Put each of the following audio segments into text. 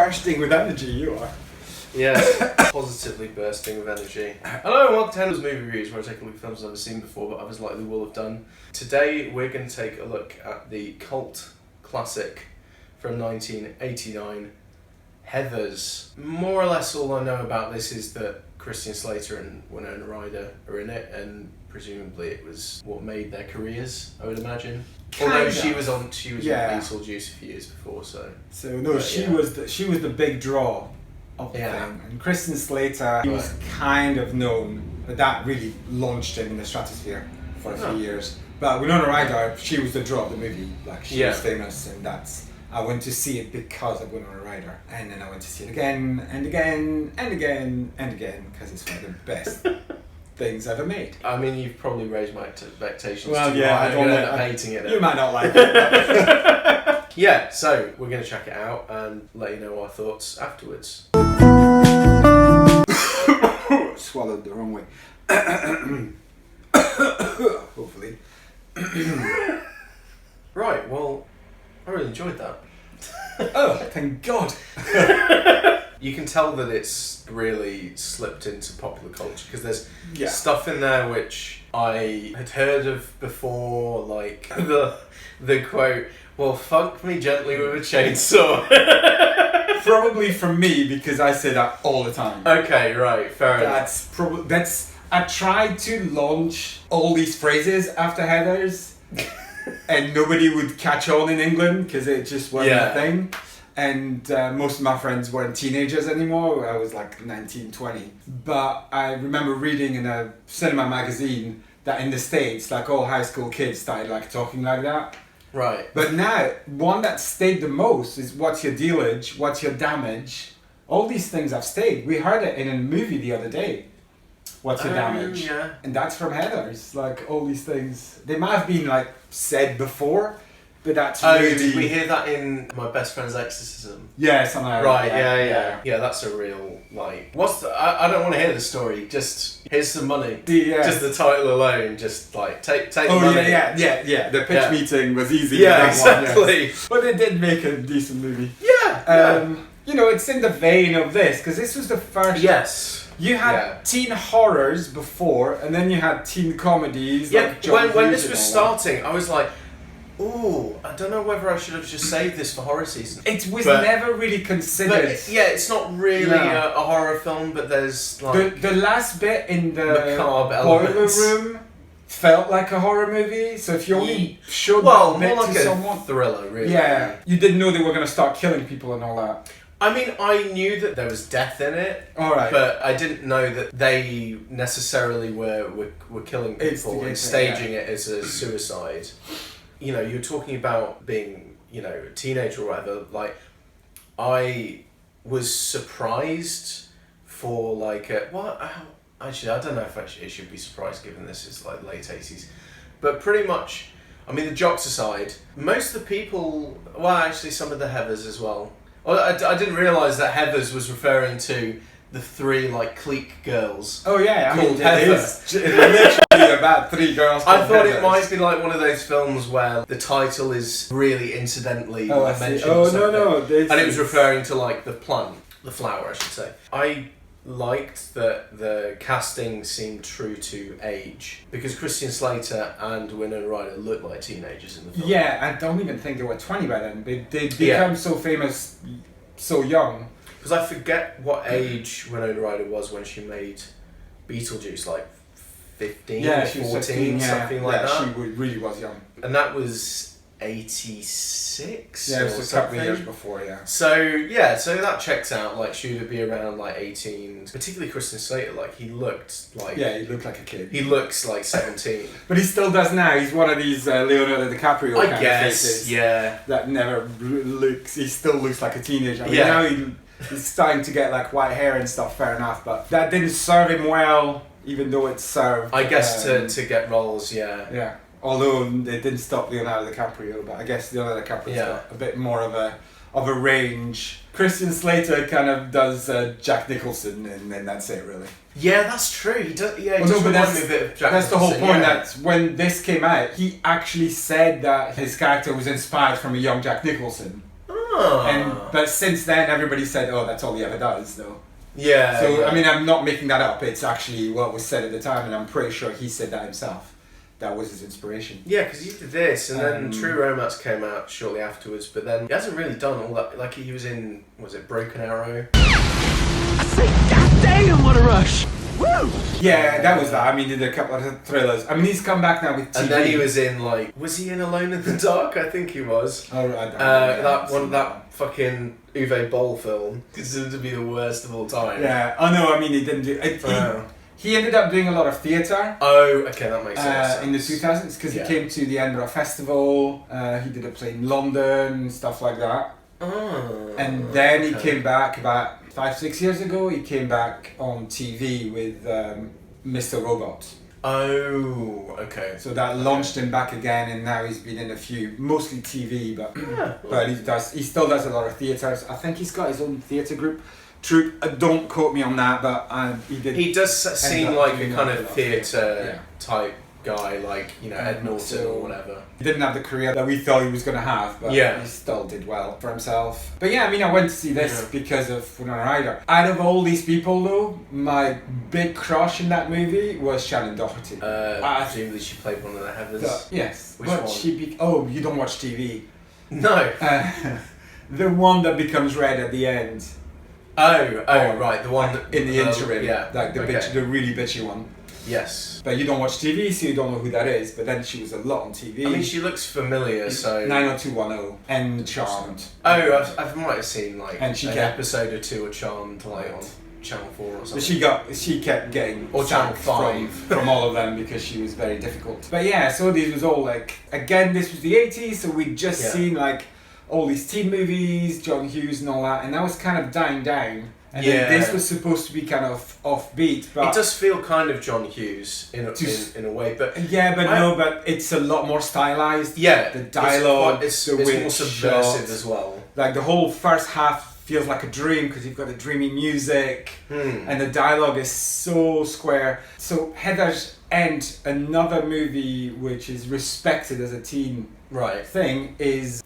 bursting with energy you are. Yeah, positively bursting with energy. Hello and welcome to Henry's Movie Reviews, where I take a look at films I've never seen before but others likely will have done. Today we're going to take a look at the cult classic from 1989, Heathers. More or less all I know about this is that Christian Slater and Winona Ryder are in it, and presumably it was what made their careers, I would imagine. Although she was on Beetlejuice a few years before, so. So no, she was the big draw of the thing, and Christian Slater, he was kind of known, but that really launched him in the stratosphere for a few years. But Winona Ryder, she was the draw of the movie. Like she was famous, and I went to see it because of Winona Ryder, and then I went to see it again and again and again and again because it's one of the best things ever made. I mean, you've probably raised my expectations. Well, yeah, I'm going to end up hating it. You might not like it. Yeah, so we're going to check it out and let you know our thoughts afterwards. Swallowed the wrong way. Hopefully. Right, well, I really enjoyed that. Oh, thank God. You can tell that it's really slipped into popular culture because there's stuff in there which I had heard of before, like the quote, "Well, fuck me gently with a chainsaw." Probably from me because I say that all the time. Okay, right, fair enough. I tried to launch all these phrases after Heathers, and nobody would catch on in England because it just wasn't a thing. And most of my friends weren't teenagers anymore. I was like 19, 20. But I remember reading in a cinema magazine that in the States, like all high school kids started like talking like that. Right. But now, one that stayed the most is what's your dealage, what's your damage. All these things have stayed. We heard it in a movie the other day. What's your damage? Yeah. And that's from Heathers. Like all these things. They might have been like said before, but that's really... did we hear that in My Best Friend's Exorcism? Yeah, something like that. Yeah, Yeah, that's a real, like... I don't want to hear the story, just here's some money. Just the title alone, just like, take the money. Yeah. The pitch meeting was easy. Yeah, exactly. But it did make a decent movie. Yeah. You know, it's in the vein of this, because this was the first... Yes. You had teen horrors before, and then you had teen comedies. Yeah, like when this was starting, I was like, ooh, I don't know whether I should have just saved this for horror season. It was never really considered. It's not really a horror film, but there's like... The last bit in the macabre boiler elements. room felt like a horror movie, so if you only showed that bit more like to someone... thriller, really. Yeah, you didn't know they were going to start killing people and all that. I mean, I knew that there was death in it, but I didn't know that they necessarily were killing people and staging it as a suicide. You know, you're talking about being, a teenager or whatever. Like, I was surprised for like actually, I don't know if it should be surprised given this is like late 80s, but pretty much, I mean, the jokes aside, most of the people, actually some of the Heathers as well. Well, I didn't realise that Heathers was referring to the three like clique girls. Oh yeah, I mean, Heather. it's literally about three girls. I thought Heathers. it might be like one of those films where the title is really incidentally mentioned. Oh no, and it was referring to like the plant, the flower, I should say. I liked that the casting seemed true to age because Christian Slater and Winona Ryder looked like teenagers in the film. Yeah, I don't even think they were 20 by then. They become so famous so young. Because I forget what age Winona Ryder was when she made Beetlejuice, like 15, 14, something like that. She really was young. And that was 86. Yeah, it was a couple of years before. So that checks out. Like, she would be around like 18. Particularly Christian Slater, like he looked like he looked like a kid. He looks like 17. But he still does now. He's one of these Leonardo DiCaprio kind of faces. Yeah. That never looks. He still looks like a teenager. I mean, now he's starting to get like white hair and stuff. Fair enough, but that didn't serve him well. Even though it served. I guess to get roles, yeah. Although it didn't stop Leonardo DiCaprio, but I guess Leonardo DiCaprio's got a bit more of a range. Christian Slater kind of does Jack Nicholson, and then that's it, really. Yeah, that's true. He does. Yeah, well, no, but that's me a bit of Jack that's Nicholson, the whole point. That when this came out, he actually said that his character was inspired from a young Jack Nicholson. But since then, everybody said, "Oh, that's all he ever does," though. Yeah. So yeah. I mean, I'm not making that up. It's actually what was said at the time, and I'm pretty sure he said that himself. That was his inspiration. Yeah, because he did this, and then True Romance came out shortly afterwards. But then he hasn't really done all that. Like he was in, was it Broken Arrow? I say, goddamn, what a rush! Woo! Yeah, that was that. I mean, he did a couple of thrillers. I mean, he's come back now with TV. And then he was in was he in Alone in the Dark? I think he was. Oh, I don't know. That fucking Uwe Boll film considered to be the worst of all time. Yeah. Oh no, I mean, he didn't do. He ended up doing a lot of theatre. Oh, okay, that makes sense. In the 2000s, because he came to the Edinburgh Festival. He did a play in London and stuff like that. Oh. And then he came back about 5-6 years ago. He came back on TV with Mr. Robot. Oh, okay. So that launched him back again, and now he's been in a few, mostly TV, but he still does a lot of theatres. I think he's got his own theatre group. Don't quote me on that, but he did. He does seem like a kind of theatre type guy, like Ed Norton or whatever. He didn't have the career that we thought he was going to have, but he still did well for himself. But yeah, I mean, I went to see this because of Winona Ryder. Out of all these people, though, my big crush in that movie was Shannon Doherty. Presumably she played one of the Heathers. Yes. Which one? You don't watch TV. No. The one that becomes red at the end. Oh, right, the one in the interim, like the okay. the really bitchy one. Yes. But you don't watch TV, so you don't know who that is. But then she was a lot on TV. I mean, she looks familiar, so... 90210 and Charmed. Oh, I might have seen an episode or two of Charmed on Channel 4 or something. But she kept getting Channel 5 from all of them because she was very difficult. But yeah, so this was all again, this was the 80s, so we'd just seen all these teen movies, John Hughes and all that, and that was kind of dying down. And then this was supposed to be kind of offbeat, but it does feel kind of John Hughes in a way, but but it's a lot more stylized. Yeah, the dialogue, it's more subversive as well. Like the whole first half feels like a dream because you've got the dreamy music, and the dialogue is so square. So Heathers and another movie which is respected as a teen thing is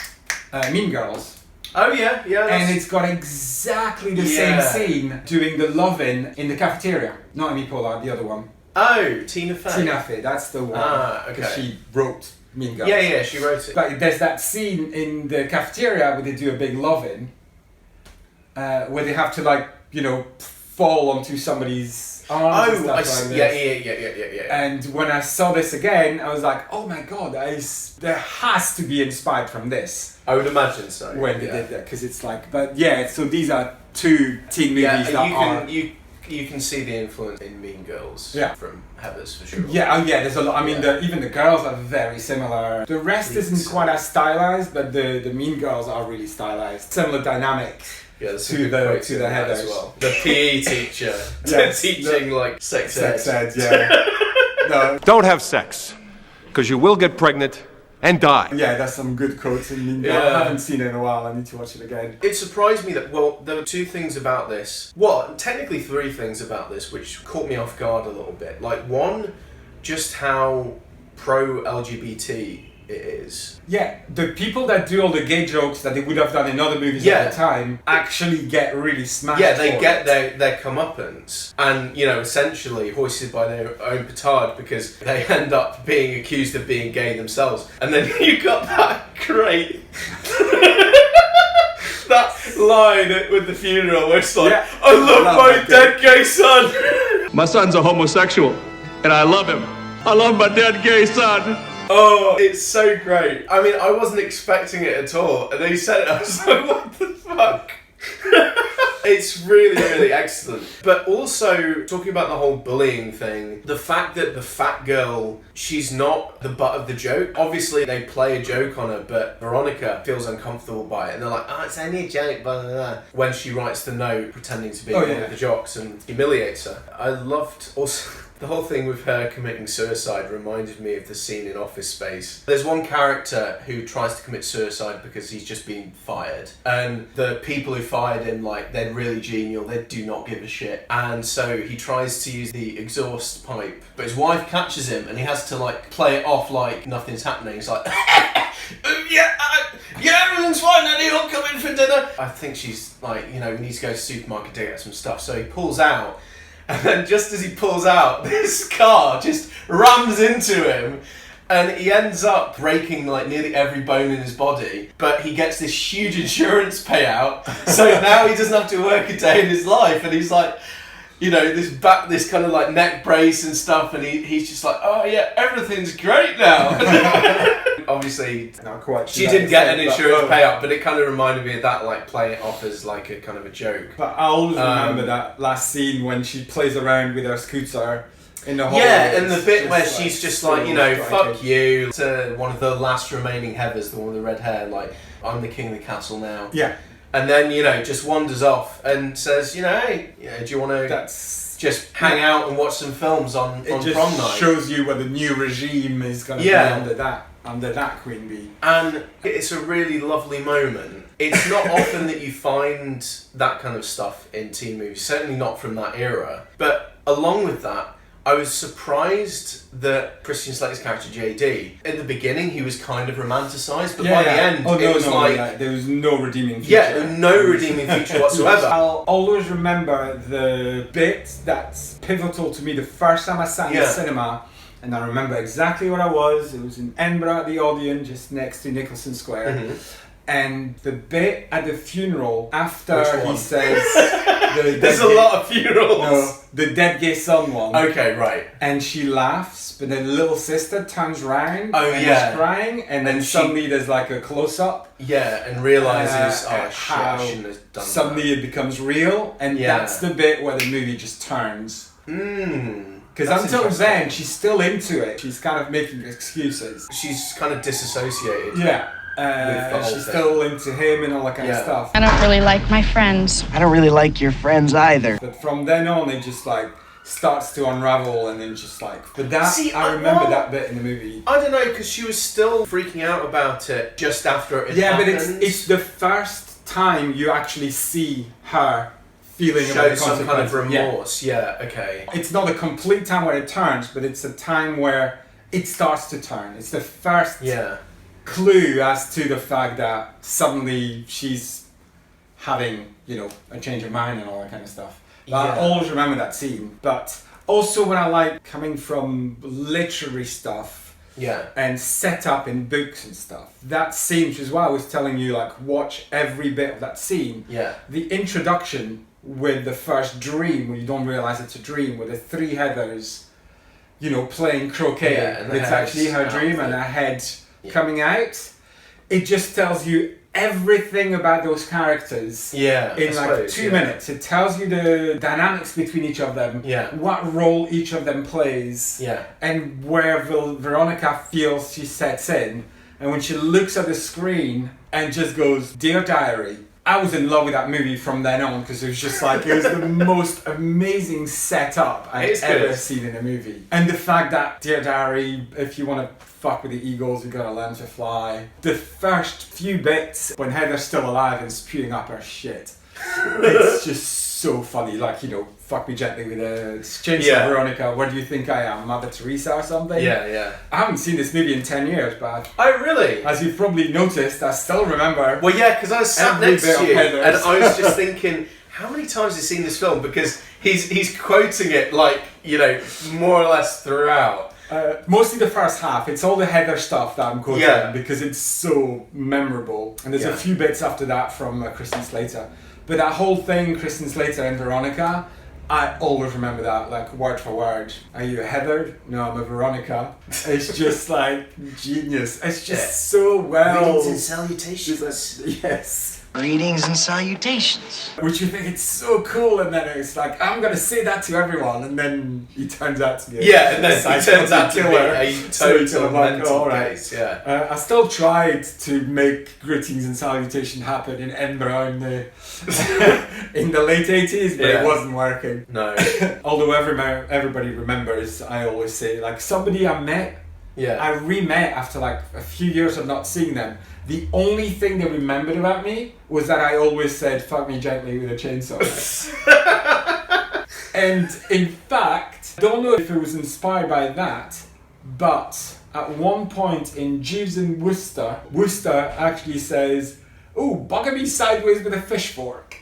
Mean Girls. Oh yeah. And it's got exactly the same scene doing the loving in the cafeteria. Not Amy Pollard, the other one. Oh, Tina Fey. Tina Fey, that's the one. Because she wrote Mean Girls. Yeah, she wrote it. But there's that scene in the cafeteria where they do a big loving, where they have to fall onto somebody's arms and stuff like this. Yeah. And when I saw this again, I was like, oh my god, there has to be inspired from this. I would imagine so. When they did that, because it's so these are two teen movies you can see the influence in Mean Girls from Heathers for sure. There's a lot. I mean, even the girls are very similar. The rest isn't quite as stylized, but the Mean Girls are really stylized. Similar dynamics. Yeah, to the Heathers as well. The PE teacher teaching sex ed. No. Don't have sex, because you will get pregnant and die. Yeah, that's some good quotes in Mean Girls. I haven't seen it in a while. I need to watch it again. It surprised me that there were two things about this. Technically three things about this which caught me off guard a little bit. One, just how pro-LGBT it is. Yeah, the people that do all the gay jokes that they would have done in other movies at the time actually get really smashed. Yeah, they get their comeuppance and, essentially hoisted by their own petard because they end up being accused of being gay themselves. And then you got that great... that line with the funeral where it's I love my dead gay son! My son's a homosexual, and I love him. I love my dead gay son. Oh, it's so great. I mean, I wasn't expecting it at all. And then he said it, I was like, what the fuck? It's really, really excellent. But also, talking about the whole bullying thing, the fact that the fat girl, she's not the butt of the joke. Obviously, they play a joke on her, but Veronica feels uncomfortable by it. And they're like, it's only a joke, blah, blah, blah. When she writes the note, pretending to be one of the jocks and humiliates her. I loved also... The whole thing with her committing suicide reminded me of the scene in Office Space. There's one character who tries to commit suicide because he's just been fired. And the people who fired him, they're really genial, they do not give a shit. And so he tries to use the exhaust pipe, but his wife catches him and he has to play it off like nothing's happening. He's like, yeah, everything's fine, Eddie, I'll come in for dinner. I think she's like, we need to go to the supermarket to get some stuff. So he pulls out, and then just as he pulls out, this car just rams into him. And he ends up breaking like nearly every bone in his body, but he gets this huge insurance payout. So now he doesn't have to work a day in his life, and he's like, this kind of like neck brace and stuff, and he's just like, oh yeah, everything's great now. Obviously, not quite. She didn't get an insurance payout, but it kind of reminded me of that, like playing it off as like a kind of a joke. But I always remember that last scene when she plays around with her scooter. In the and the bit where she's just like, fuck you, to one of the last remaining Heathers, the one with the red hair, like, I'm the king of the castle now. Yeah. And then, just wanders off and says, hey, do you want to just hang out and watch some films on prom night? It just shows you what the new regime is going to be under that Queen Bee. And it's a really lovely moment. It's not often that you find that kind of stuff in teen movies, certainly not from that era. But along with that, I was surprised that Christian Slater's character JD, in the beginning he was kind of romanticised, but by the end it was there was no redeeming feature. Yeah, no redeeming feature whatsoever. I'll always remember the bit that's pivotal to me the first time I sat in the cinema, and I remember exactly what I was. It was in Edinburgh at the Odeon, just next to Nicholson Square. Mm-hmm. And the bit at the funeral after he says... There's a lot of funerals. No, the dead gay son one. Okay, right. And she laughs, but then the little sister turns round and is crying, and then suddenly there's like a close-up. Yeah, and realises, I shouldn't have done suddenly it becomes real, and that's the bit where the movie just turns. Because until then, she's still into it. She's kind of making excuses. She's kind of disassociated. Yeah. She's still into him and all that kind of stuff. I don't really like my friends. I don't really like your friends either. But from then on, it just like starts to unravel, and then just like. But that I remember that bit in the movie. I don't know, because she was still freaking out about it just after it happened. Yeah, but it's the first time you actually see her feeling about some kind of remorse. Yeah, okay. It's not a complete time where it turns, but it's a time where it starts to turn. It's the first. Clue as to the fact that suddenly she's having, a change of mind and all that kind of stuff. I always remember that scene. But also what I like coming from literary stuff and set up in books and stuff, that scene, which is why I was telling you, like, watch every bit of that scene. Yeah. The introduction with the first dream, when you don't realise it's a dream, with the three Heathers, playing croquet. And it's actually her dream and her head... coming out, it just tells you everything about those characters in like 2 minutes. It tells you the dynamics between each of them, what role each of them plays, and where Veronica feels she sets in. And when she looks at the screen and just goes, "Dear Diary," I was in love with that movie from then on, because it was just like, it was the most amazing setup I've ever seen in a movie. And the fact that, "Dear Diary, if you want to fuck with the eagles, you gotta learn to fly." The first few bits, when Heather's still alive and spewing up her shit, it's just so funny. Like, fuck me gently with a chainsaw, Veronica. Where do you think I am, Mother Teresa or something? Yeah. I haven't seen this movie in 10 years, but... Oh, really? As you've probably noticed, I still remember... Well, yeah, because I was sat next to you, and I was just thinking, how many times have you seen this film? Because he's quoting it, like, more or less throughout. Mostly the first half. It's all the Heather stuff that I'm quoting because it's so memorable. And there's a few bits after that from Christian Slater. But that whole thing, Christian Slater and Veronica, I always remember that, like, word for word. Are you a Heather? No, I'm a Veronica. It's just like genius. It's just so well. Greetings and salutations. Yes. Greetings and salutations. Which you think it's so cool, and then it's like, I'm gonna say that to everyone, and then he turns out to be and then he turns out to be a total mental case. I still tried to make greetings and salutation happen in Edinburgh in the in the late 80s, but it wasn't working. No. Although everybody remembers, I always say, like, somebody I met, I re-met after like a few years of not seeing them. The only thing they remembered about me was that I always said, "Fuck me gently" with a chainsaw. And in fact, I don't know if it was inspired by that, but at one point in Jeeves and Wooster, Wooster actually says, "Ooh, bugger me sideways with a fish fork."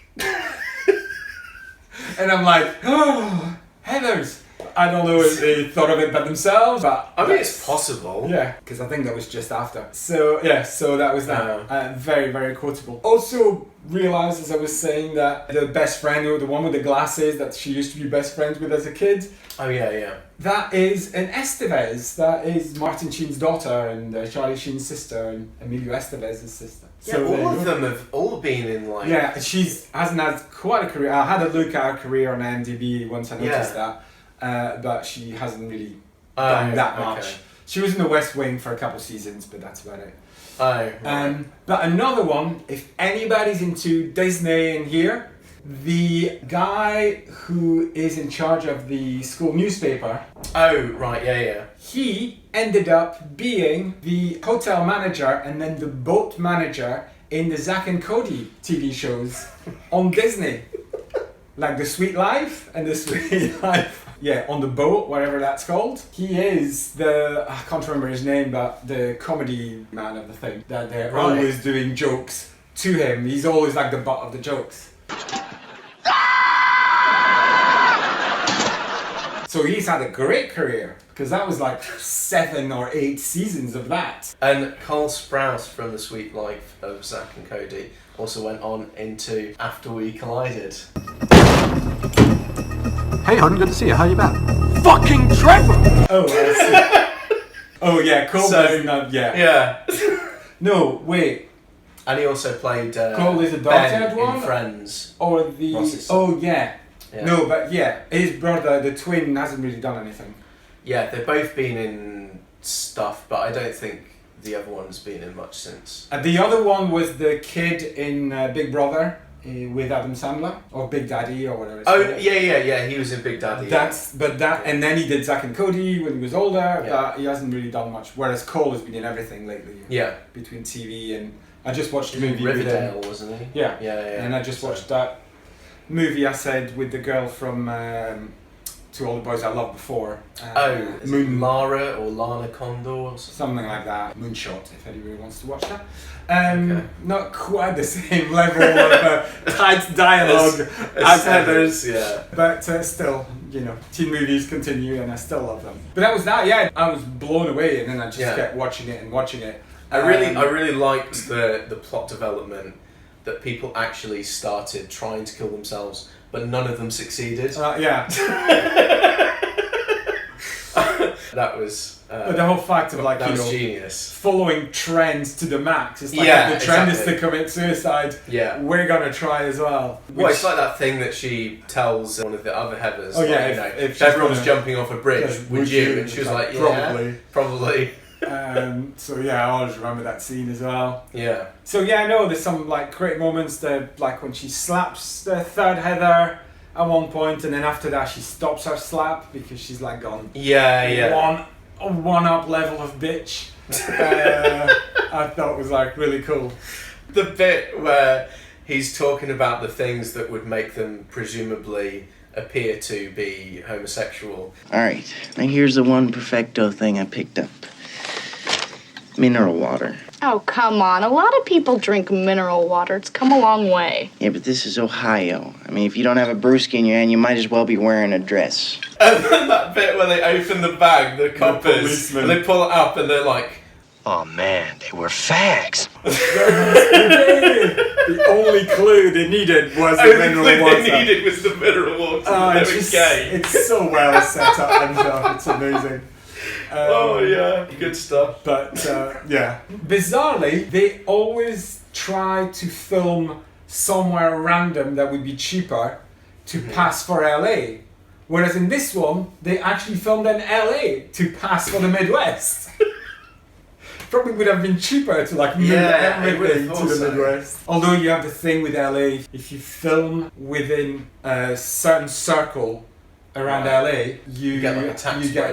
And I'm like, oh, Heathers. I don't know if they thought of it by themselves, but I mean, it's possible. Yeah, because I think that was just after. So yeah, so that was that. Very, very quotable. Also realised, as I was saying, that the best friend, the one with the glasses that she used to be best friends with as a kid. Oh yeah. That is an Estevez. That is Martin Sheen's daughter and Charlie Sheen's sister and Emilio Estevez's sister. Yeah, so all of them have all been in like... Yeah, she hasn't had quite a career. I had a look at her career on IMDb once I noticed that. But she hasn't really done that much. Okay. She was in the West Wing for a couple of seasons, but that's about it. Right. But another one, if anybody's into Disney in here, the guy who is in charge of the school newspaper. Oh, right, yeah. He ended up being the hotel manager and then the boat manager in the Zack and Cody TV shows on Disney. Like The Sweet Life and The Sweet Life. Yeah, on the boat, whatever that's called. He is I can't remember his name, but the comedy man of the thing. That they're always doing jokes to him. He's always like the butt of the jokes. So he's had a great career, because that was like 7 or 8 seasons of that. And Cole Sprouse from The Sweet Life of Zack and Cody also went on into After We Collided. Hey, hon, good to see you. How you been? Fucking Trevor! Oh, I see. Oh, yeah, Cole does not, Yeah. No, wait. And he also played Cole is a Ben one? in Friends. Or the... Ross's Oh, yeah. No, but yeah, his brother, the twin, hasn't really done anything. Yeah, they've both been in stuff, but I don't think the other one's been in much since. The other one was the kid in Big Brother with Adam Sandler, or Big Daddy, or whatever it's called. Yeah, he was in Big Daddy. And then he did Zack and Cody when he was older, but he hasn't really done much, whereas Cole has been in everything lately. Yeah. Between TV and... I just watched a movie Riverdale, wasn't he? Yeah. Yeah. And I just watched that movie I said with the girl from To All the Boys I Loved Before. Lara or Lana Condor or something like that. Moonshot, if anybody wants to watch that. Not quite the same level of tight dialogue as Heathers, but still, teen movies continue and I still love them. But that was that, yeah. I was blown away and then I just kept watching it. I really liked the plot development. That people actually started trying to kill themselves, but none of them succeeded. Yeah. That was... but the whole fact of genius. Following trends to the max. It's like if the trend is to commit suicide, we're going to try as well. Well, it's like that thing that she tells one of the other Heathers. Oh yeah, if everyone's jumping off a bridge, would you? And she was like, probably. So yeah, I always remember that scene as well. Yeah. So yeah, I know there's some great moments that when she slaps the third Heather at one point, and then after that she stops her slap because she's gone. Yeah. One up level of bitch. I thought was really cool. The bit where he's talking about the things that would make them presumably appear to be homosexual. All right, now here's the one perfecto thing I picked up. Mineral water. Oh, come on. A lot of people drink mineral water. It's come a long way. Yeah, but this is Ohio. I mean, if you don't have a brewski in your hand, you might as well be wearing a dress. And then that bit where they open the bag, the coppers, and they pull it up and they're like, oh man, they were fags. The only clue they needed was the mineral water. The mineral water. It's so well set up and stuff. It's amazing. Good stuff. But bizarrely, they always try to film somewhere random that would be cheaper to pass for LA. Whereas in this one, they actually filmed in LA to pass for the Midwest. Probably would have been cheaper to move everything to the Midwest. Although you have the thing with LA, if you film within a certain circle around LA, you get a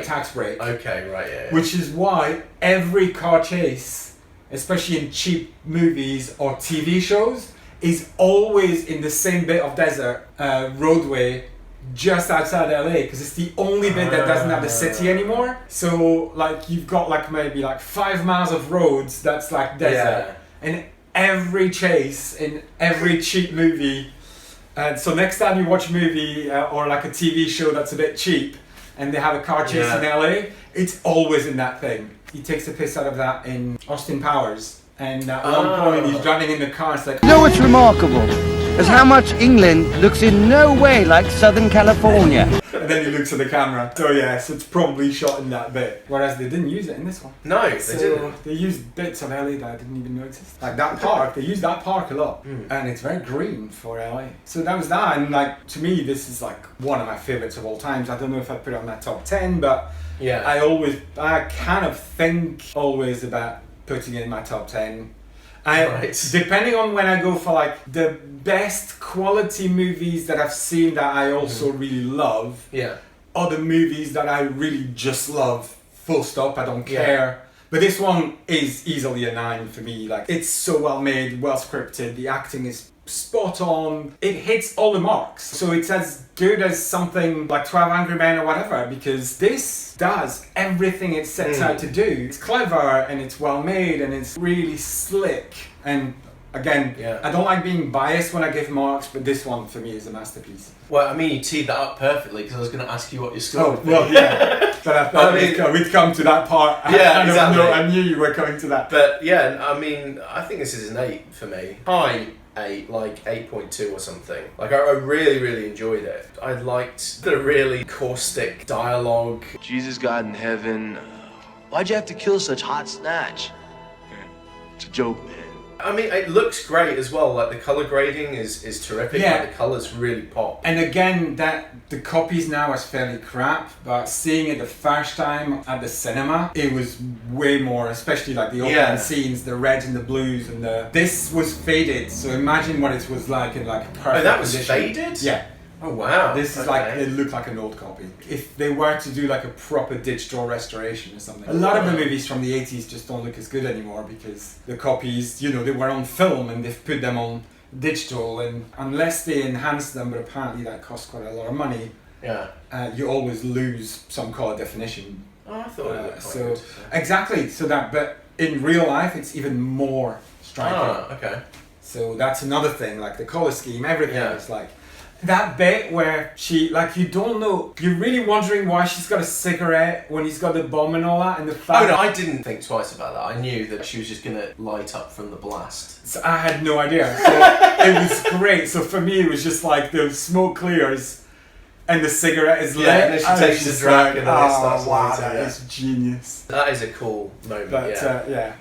tax break. Okay, right, yeah. Which is why every car chase, especially in cheap movies or TV shows, is always in the same bit of desert roadway just outside LA because it's the only bit that doesn't have the city anymore. So like you've got like maybe like 5 miles of roads that's like desert, and every chase in every cheap movie. So next time you watch a movie or like a TV show that's a bit cheap, and they have a car chase in LA, it's always in that thing. He takes the piss out of that in Austin Powers, and at one point he's driving in the car. It's like, You know what's remarkable? Is how much England looks in no way like Southern California. and then he looks at the camera. So so it's probably shot in that bit. Whereas they didn't use it in this one. No, they didn't. They used bits of LA that I didn't even know existed. Like that park, they used that park a lot. And it's very green for LA. So that was that, and like to me this is like one of my favourites of all times. I don't know if I'd put it on my top 10, but I kind of think always about putting it in my top 10. Depending on when I go for like the best quality movies that I've seen that I also really love, or the movies that I really just love, full stop, I don't care. But this one is easily a 9 for me. Like it's so well made, well scripted, the acting is spot on, it hits all the marks. So it's as good as something like 12 Angry Men or whatever, because this does everything it sets out to do. It's clever and it's well made and it's really slick. And again, I don't like being biased when I give marks, but this one for me is a masterpiece. Well, I mean, you teed that up perfectly because I was going to ask you what your score would be. Well, but I thought we'd come to that part. Exactly. I knew you were coming to that. But yeah, I mean, I think this is an 8 for me. High 8, like 8.2 or something. Like I really, really enjoyed it. I liked the really caustic dialogue. Jesus God in heaven, why'd you have to kill such hot snatch? It's a joke, man. I mean, it looks great as well. Like the color grading is terrific. Like, the colors really pop. And again, that the copies now is fairly crap, but seeing it the first time at the cinema, it was way more. Especially like the opening scenes, the reds and the blues, and this was faded. So imagine what it was like in like perfect. Oh, that was condition. faded? Yeah. Oh wow. This is like, it looked like an old copy. If they were to do like a proper digital restoration or something. A lot of the movies from the 80s just don't look as good anymore because the copies, they were on film and they've put them on digital, and unless they enhance them, but apparently that costs quite a lot of money, you always lose some color definition. Oh, I thought it looked quite good. So. Exactly, but in real life it's even more striking. Oh, okay. So that's another thing, like the color scheme, everything is like... That bit where she, like, you don't know, you're really wondering why she's got a cigarette when he's got the bomb and all that, and the fact... Oh no, I didn't think twice about that. I knew that she was just going to light up from the blast. So I had no idea. So it was great. So for me, it was just like the smoke clears and the cigarette is lit. And then she takes the drag and then it starts wow, that is genius. That is a cool moment, but,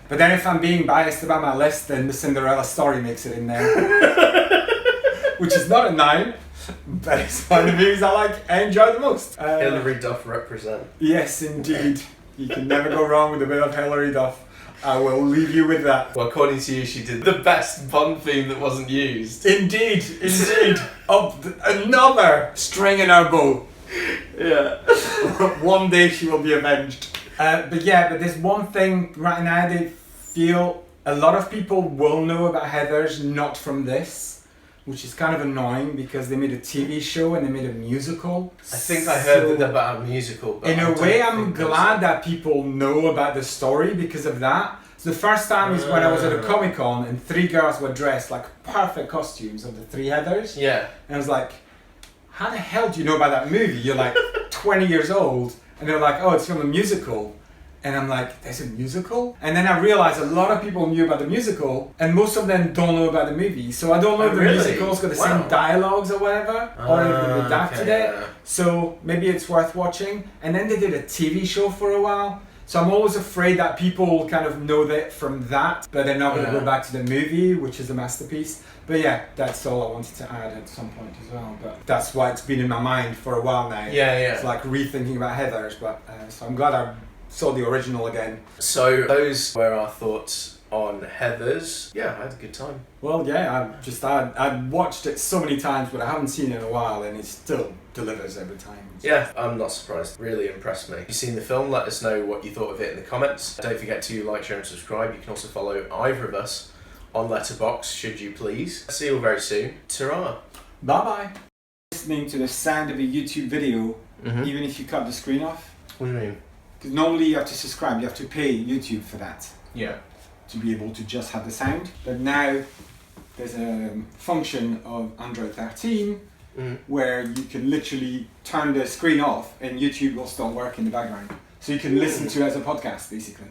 But then if I'm being biased about my list, then the Cinderella story makes it in there. Which is not a 9. But it's one of the movies I enjoy the most. Hilary Duff represent. Yes, indeed. You can never go wrong with a bit of Hilary Duff. I will leave you with that. Well, according to you, she did the best Bond theme that wasn't used. Indeed. Another string in our bow. Yeah. One day she will be avenged. But there's one thing right now they feel a lot of people will know about Heathers not from this. Which is kind of annoying because they made a TV show and they made a musical. I think I heard about a musical. But in a way, I'm glad that people know about the story because of that. So the first time is when I was at a Comic-Con and 3 girls were dressed like perfect costumes of the 3 Heathers. Yeah. And I was like, how the hell do you know about that movie? You're like 20 years old. And they're like, oh, it's from a musical. And I'm like, there's a musical? And then I realized a lot of people knew about the musical, and most of them don't know about the movie. So I don't know if the musical's got the same dialogues or whatever, or if they adapted it. So maybe it's worth watching. And then they did a TV show for a while. So I'm always afraid that people kind of know that from that, but they're not going to go back to the movie, which is a masterpiece. But yeah, that's all I wanted to add at some point as well. But that's why it's been in my mind for a while now. It's like rethinking about Heathers. But so I'm glad I saw the original again. So those were our thoughts on Heathers. Yeah, I had a good time. Well, yeah, I've watched it so many times, but I haven't seen it in a while, and it still delivers every time. Yeah, I'm not surprised. Really impressed me. If you've seen the film, let us know what you thought of it in the comments. Don't forget to like, share and subscribe. You can also follow either of us on Letterboxd, should you please. See you all very soon. Ta-ra. Bye-bye. listening to the sound of a YouTube video, even if you cut the screen off. What do you mean? Because normally you have to subscribe, you have to pay YouTube for that. Yeah. To be able to just have the sound. But now there's a function of Android 13 where you can literally turn the screen off and YouTube will start working in the background. So you can listen to it as a podcast, basically.